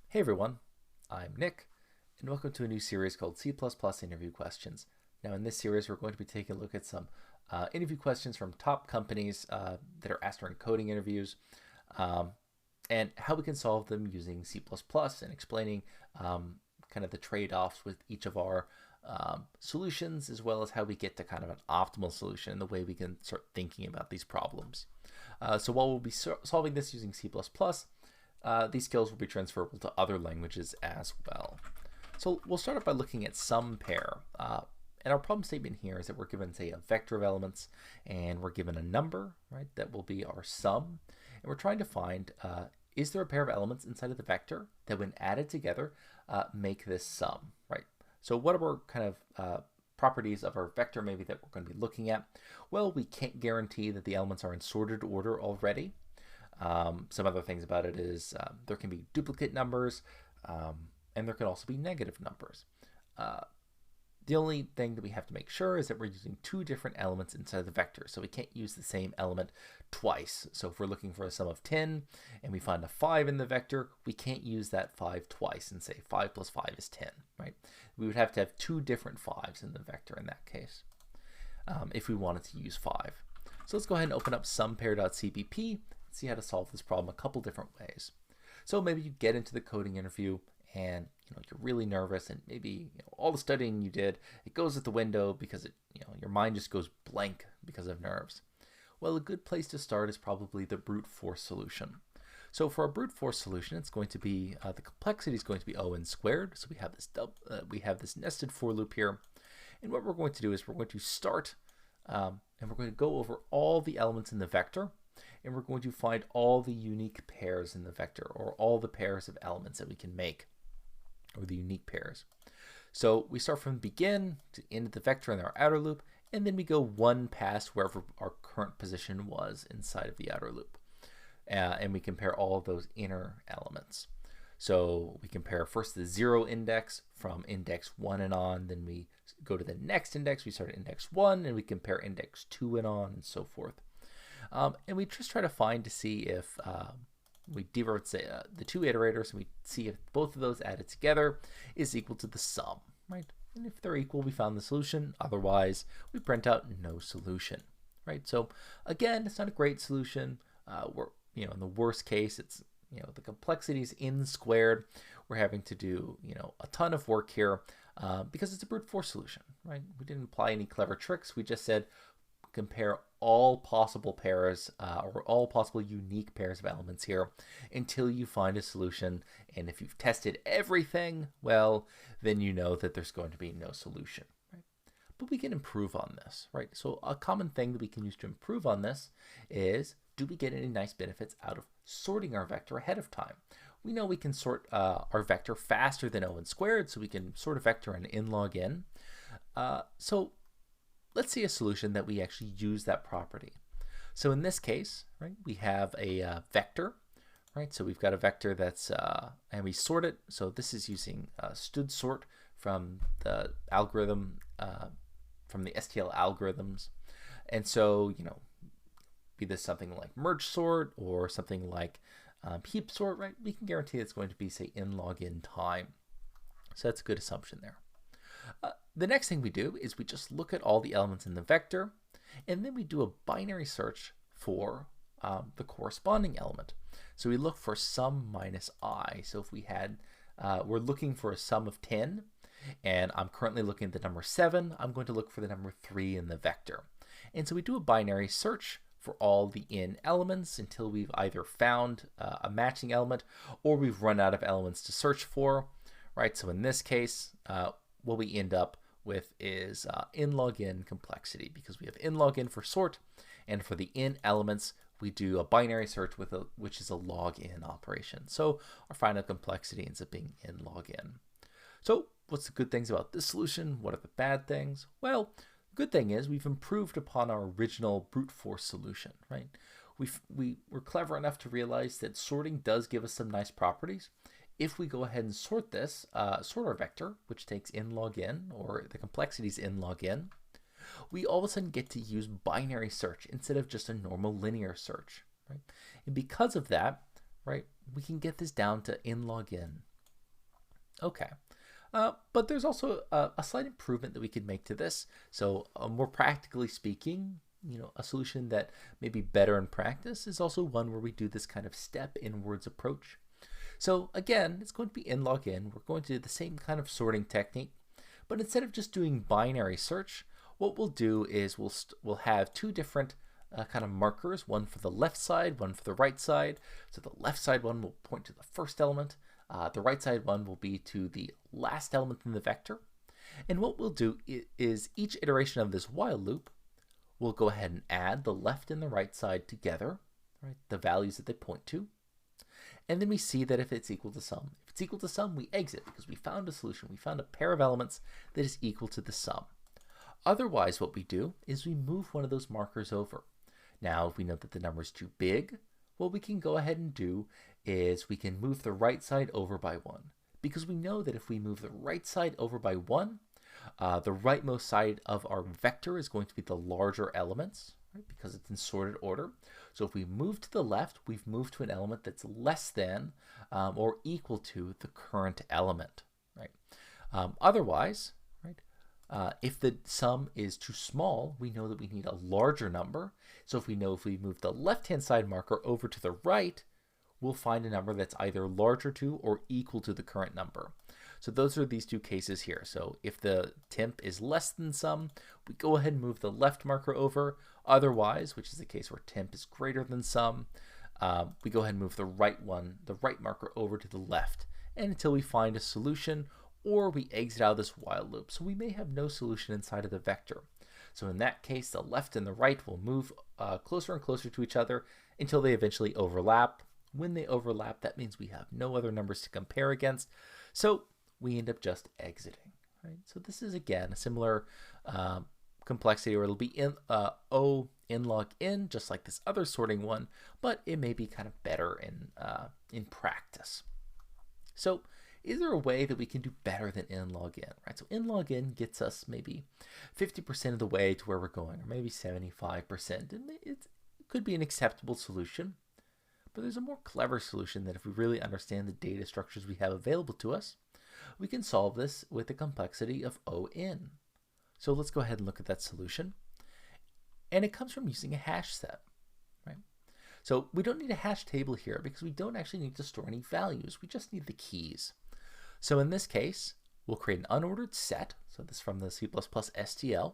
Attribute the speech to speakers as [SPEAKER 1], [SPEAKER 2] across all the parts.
[SPEAKER 1] Hey everyone, I'm Nick, and welcome to a new series called C++ Interview Questions. Now in this series we're going to be taking a look at some interview questions from top companies that are asked during coding interviews, um, and how we can solve them using C++ and explaining kind of the trade-offs with each of our solutions, as well as how we get to kind of an optimal solution and the way we can start thinking about these problems. So while we'll be solving this using C++, these skills will be transferable to other languages as well. So we'll start off by looking at sum pair. And our problem statement here is that we're given, say, a vector of elements, and we're given a number, right, that will be our sum. And we're trying to find, is there a pair of elements inside of the vector that when added together make this sum, right? So what are our kind of properties of our vector maybe that we're going to be looking at? Well, we can't guarantee that the elements are in sorted order already. Some other things about it is there can be duplicate numbers, and there can also be negative numbers. The only thing that we have to make sure is that we're using two different elements inside of the vector, so we can't use the same element twice. So if we're looking for a sum of 10 and we find a 5 in the vector, we can't use that 5 twice and say 5 plus 5 is 10, right? We would have to have two different 5s in the vector in that case if we wanted to use 5. So let's go ahead and open up sumpair.cpp, see how to solve this problem a couple different ways. So maybe you get into the coding interview and you're really nervous, and maybe all the studying you did, it goes out the window because your mind just goes blank because of nerves. Well, a good place to start is probably the brute force solution. So for a brute force solution, it's going to be the complexity is going to be O(n) squared. So we have this nested for loop here, and what we're going to do is we're going to start and we're going to go over all the elements in the vector, and we're going to find all the unique pairs in the vector, or all the pairs of elements that we can make, or the unique pairs. So we start from begin to end of the vector in our outer loop, and then we go one past wherever our current position was inside of the outer loop. And we compare all of those inner elements. So we compare first the 0 index from index 1 and on, then we go to the next index, we start at index 1, and we compare index 2 and on, and so forth. And we just try to find to see if we divert the two iterators, and we see if both of those added together is equal to the sum, right? And if they're equal, we found the solution. Otherwise, we print out no solution, right? So again, it's not a great solution. In the worst case, it's the complexity is n squared. We're having to do a ton of work here because it's a brute force solution, right? We didn't apply any clever tricks. We just said compare all possible pairs or all possible unique pairs of elements here until you find a solution. And if you've tested everything, well, then you know that there's going to be no solution, right? But we can improve on this, right? So a common thing that we can use to improve on this is, do we get any nice benefits out of sorting our vector ahead of time? We know we can sort our vector faster than O(n) squared, so we can sort a vector in n log n. So let's see a solution that we actually use that property. So in this case, right, we have a vector, right? So we've got a vector that's, and we sort it. So this is using std sort from the algorithm, from the STL algorithms. And so, be this something like merge sort or something like heap sort, right? We can guarantee it's going to be, say, n log n time. So that's a good assumption there. The next thing we do is we just look at all the elements in the vector, and then we do a binary search for the corresponding element. So we look for sum minus I. So if we had, we're looking for a sum of 10, and I'm currently looking at the number 7, I'm going to look for the number 3 in the vector. And so we do a binary search for all the n elements until we've either found a matching element or we've run out of elements to search for, right? So in this case, what we end up with is n log n complexity, because we have n log n for sort, and for the n elements we do a binary search which is a log n operation. So our final complexity ends up being n log n. So what's the good things about this solution? What are the bad things? Well, the good thing is we've improved upon our original brute force solution, right? We were clever enough to realize that sorting does give us some nice properties. If we go ahead and sort this, sort our vector, which takes n log n, or the complexity is n log n, we all of a sudden get to use binary search instead of just a normal linear search, right? And because of that, right, we can get this down to n log n. Okay. But there's also a slight improvement that we could make to this. So more practically speaking, a solution that may be better in practice is also one where we do this kind of step inwards approach. So again, it's going to be in log in. We're going to do the same kind of sorting technique, but instead of just doing binary search, what we'll do is we'll have two different kind of markers, one for the left side, one for the right side. So the left side one will point to the first element. The right side one will be to the last element in the vector. And what we'll do is each iteration of this while loop, we'll go ahead and add the left and the right side together, right? The values that they point to. And then we see that if it's equal to sum. If it's equal to sum, we exit because we found a solution. We found a pair of elements that is equal to the sum. Otherwise, what we do is we move one of those markers over. Now, if we know that the number is too big, what we can go ahead and do is we can move the right side over by 1. Because we know that if we move the right side over by 1, the rightmost side of our vector is going to be the larger elements, right? Because it's in sorted order. So if we move to the left, we've moved to an element that's less than or equal to the current element, right? Otherwise, right, if the sum is too small, we know that we need a larger number. So if we move the left-hand side marker over to the right, we'll find a number that's either larger to or equal to the current number. So those are these two cases here. So if the temp is less than sum, we go ahead and move the left marker over. Otherwise, which is the case where temp is greater than sum, we go ahead and move the right marker over to the left, and until we find a solution or we exit out of this while loop. So we may have no solution inside of the vector. So in that case, the left and the right will move closer and closer to each other until they eventually overlap. When they overlap, that means we have no other numbers to compare against. So we end up just exiting, right? So this is, again, a similar complexity where it'll be O in log n, just like this other sorting one, but it may be kind of better in practice. So is there a way that we can do better than in log n, right? So in log n gets us maybe 50% of the way to where we're going, or maybe 75%, and it could be an acceptable solution. But there's a more clever solution that if we really understand the data structures we have available to us, we can solve this with a complexity of O(n). So let's go ahead and look at that solution. And it comes from using a hash set, right? So we don't need a hash table here because we don't actually need to store any values. We just need the keys. So in this case, we'll create an unordered set. So this is from the C++ STL.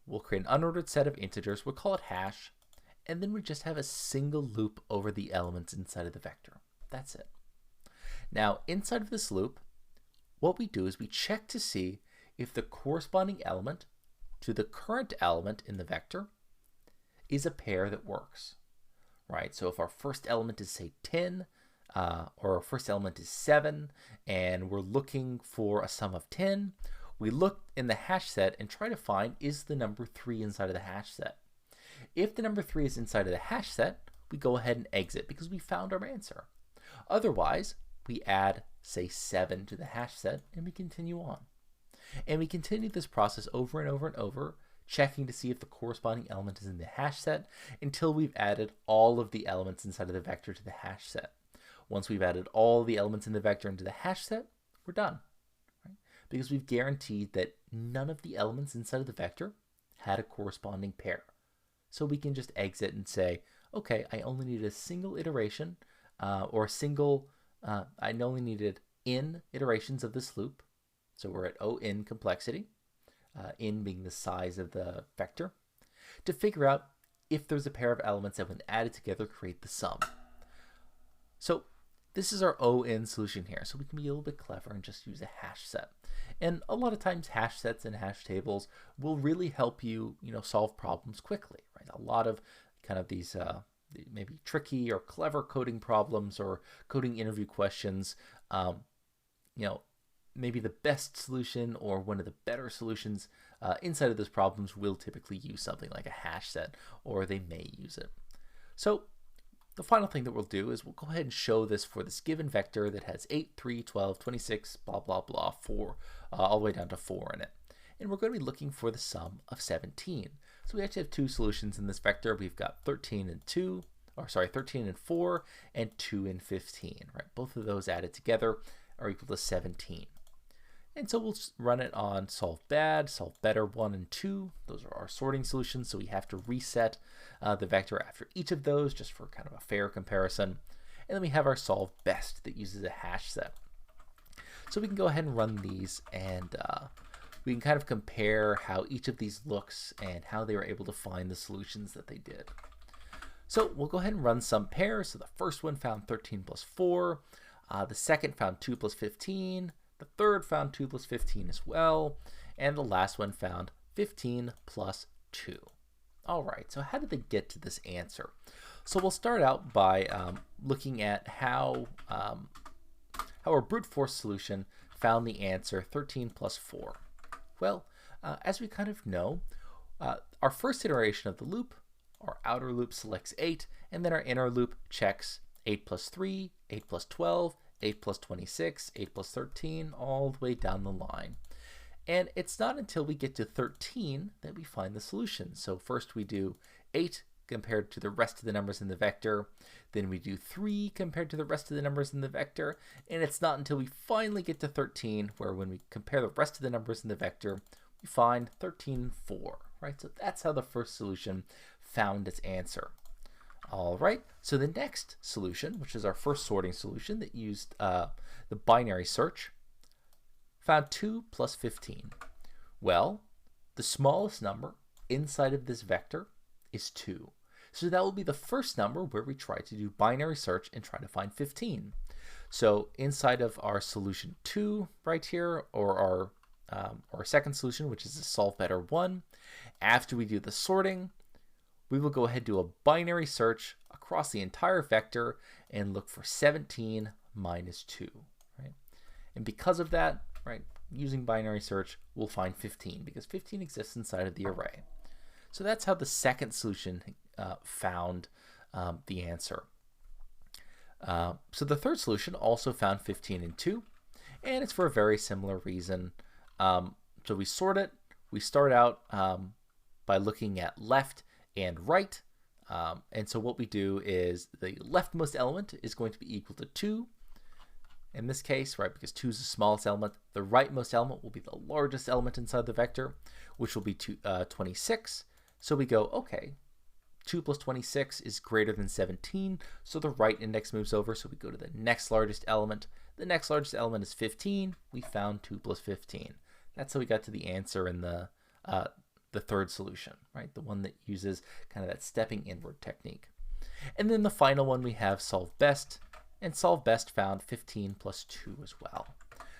[SPEAKER 1] We'll create an unordered set of integers. We'll call it hash. And then we just have a single loop over the elements inside of the vector. That's it. Now, inside of this loop, what we do is we check to see if the corresponding element to the current element in the vector is a pair that works, right? So if our first element is, say, 10, or our first element is 7, and we're looking for a sum of 10, we look in the hash set and try to find, is the number 3 inside of the hash set? If the number 3 is inside of the hash set, we go ahead and exit because we found our answer. Otherwise, we add, say, 7 to the hash set and we continue on. And we continue this process over and over and over, checking to see if the corresponding element is in the hash set until we've added all of the elements inside of the vector to the hash set. Once we've added all the elements in the vector into the hash set, we're done, right? Because we've guaranteed that none of the elements inside of the vector had a corresponding pair. So we can just exit and say, okay, I only need a single iteration, I only needed n iterations of this loop. So we're at O(n) complexity, n being the size of the vector, to figure out if there's a pair of elements that when added together create the sum. So this is our O(n) solution here. So we can be a little bit clever and just use a hash set. And a lot of times hash sets and hash tables will really help you, solve problems quickly, right? A lot of kind of these maybe tricky or clever coding problems or coding interview questions, maybe the best solution or one of the better solutions inside of those problems will typically use something like a hash set, or they may use it. So the final thing that we'll do is we'll go ahead and show this for this given vector that has 8, 3, 12, 26, blah, blah, blah, 4, all the way down to 4 in it. And we're going to be looking for the sum of 17. So we actually have two solutions in this vector. We've got 13 and 4, and 2 and 15, right? Both of those added together are equal to 17. And so we'll run it on solve bad, solve better 1 and 2. Those are our sorting solutions, so we have to reset the vector after each of those just for kind of a fair comparison. And then we have our solve best that uses a hash set. So we can go ahead and run these, and we can kind of compare how each of these looks and how they were able to find the solutions that they did. So we'll go ahead and run some pairs. So the first one found 13 plus 4. The second found 2 plus 15. The third found 2 plus 15 as well. And the last one found 15 plus 2. All right, so how did they get to this answer? So we'll start out by looking at how our brute force solution found the answer 13 plus 4. Well, as we kind of know, our first iteration of the loop, our outer loop selects 8, and then our inner loop checks 8 plus 3, 8 plus 12, 8 plus 26, 8 plus 13, all the way down the line. And it's not until we get to 13 that we find the solution. So first we do 8 compared to the rest of the numbers in the vector, then we do 3 compared to the rest of the numbers in the vector, and it's not until we finally get to 13 where when we compare the rest of the numbers in the vector, we find 13, 4, right? So that's how the first solution found its answer. All right, so the next solution, which is our first sorting solution that used the binary search, found 2 plus 15. Well, the smallest number inside of this vector is 2. So that will be the first number where we try to do binary search and try to find 15. So inside of our solution 2 right here, or our second solution, which is a solve better 1, after we do the sorting, we will go ahead and do a binary search across the entire vector and look for 17 minus 2, right? And because of that, right, using binary search, we'll find 15 because 15 exists inside of the array. So that's how the second solution found the answer. So the third solution also found 15 and 2, and it's for a very similar reason. So we sort it. We start out by looking at left and right. And so what we do is the leftmost element is going to be equal to 2 in this case, right, because 2 is the smallest element. The rightmost element will be the largest element inside the vector, which will be 26. So we go, okay, 2 plus 26 is greater than 17, so the right index moves over, so we go to the next largest element. The next largest element is 15. We found 2 plus 15. That's how we got to the answer in the third solution, right? The one that uses kind of that stepping inward technique. And then the final one we have solve best, and solve best found 15 plus 2 as well.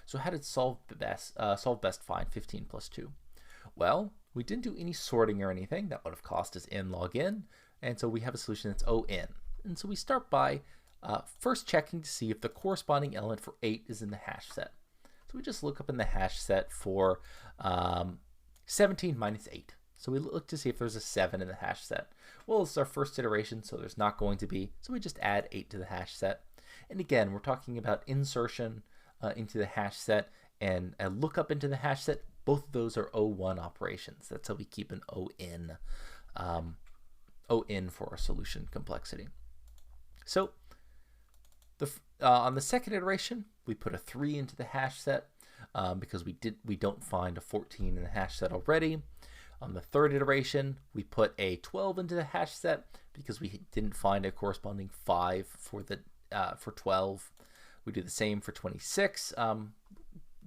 [SPEAKER 1] So how did solve best find 15 plus 2? Well, we didn't do any sorting or anything. That would have cost us n log n, and so we have a solution that's O n. And so we start by first checking to see if the corresponding element for 8 is in the hash set. So we just look up in the hash set for 17 minus 8. So we look to see if there's a 7 in the hash set. Well, it's our first iteration, so there's not going to be. So we just add 8 to the hash set. And again, we're talking about insertion into the hash set and a lookup into the hash set. Both of those are O1 operations. That's how we keep an ON for our solution complexity. So on the second iteration, we put a 3 into the hash set because we don't find a 14 in the hash set already. On the third iteration, we put a 12 into the hash set because we didn't find a corresponding 5 for 12. We do the same for 26.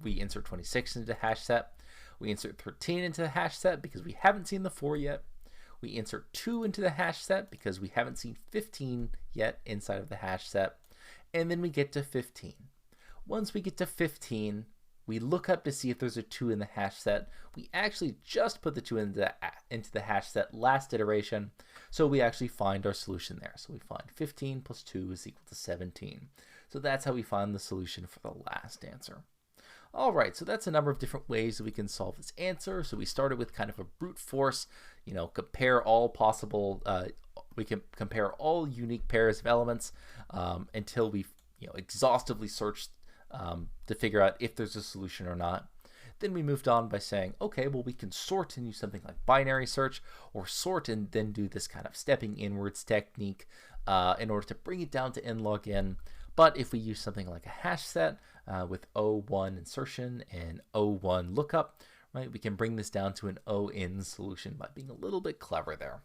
[SPEAKER 1] We insert 26 into the hash set. We insert 13 into the hash set because we haven't seen the 4 yet. We insert 2 into the hash set because we haven't seen 15 yet inside of the hash set. And then we get to 15. Once we get to 15, we look up to see if there's a 2 in the hash set. We actually just put the 2 into the hash set last iteration, so we actually find our solution there. So we find 15 plus 2 is equal to 17. So that's how we find the solution for the last answer. All right, so that's a number of different ways that we can solve this answer. So we started with kind of a brute force, compare all possible, we can compare all unique pairs of elements until we've exhaustively searched to figure out if there's a solution or not. Then we moved on by saying, okay, well, we can sort and use something like binary search, or sort and then do this kind of stepping inwards technique in order to bring it down to n log n. But if we use something like a hash set with O1 insertion and O1 lookup, right, we can bring this down to an O-in solution by being a little bit clever there.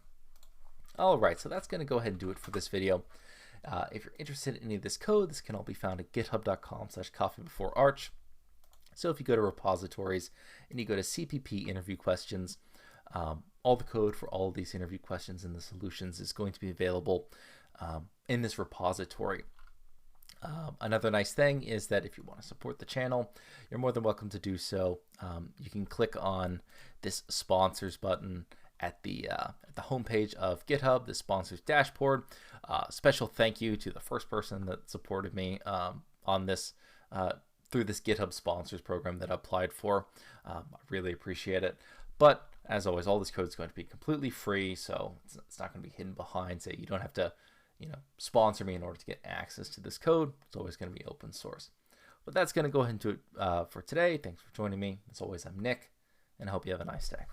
[SPEAKER 1] All right, so that's going to go ahead and do it for this video. If you're interested in any of this code, this can all be found at github.com/coffeebeforearch. So if you go to repositories and you go to CPP interview questions, all the code for all of these interview questions and the solutions is going to be available in this repository. Another nice thing is that if you want to support the channel, you're more than welcome to do so. You can click on this sponsors button at the homepage of GitHub, the sponsors dashboard. Special thank you to the first person that supported me on this through this GitHub sponsors program that I applied for. I really appreciate it. But as always, all this code is going to be completely free, so it's not going to be hidden behind. Say you don't have to, sponsor me in order to get access to this code. It's always going to be open source. But that's going to go ahead and do it for today. Thanks for joining me. As always, I'm Nick, and I hope you have a nice day.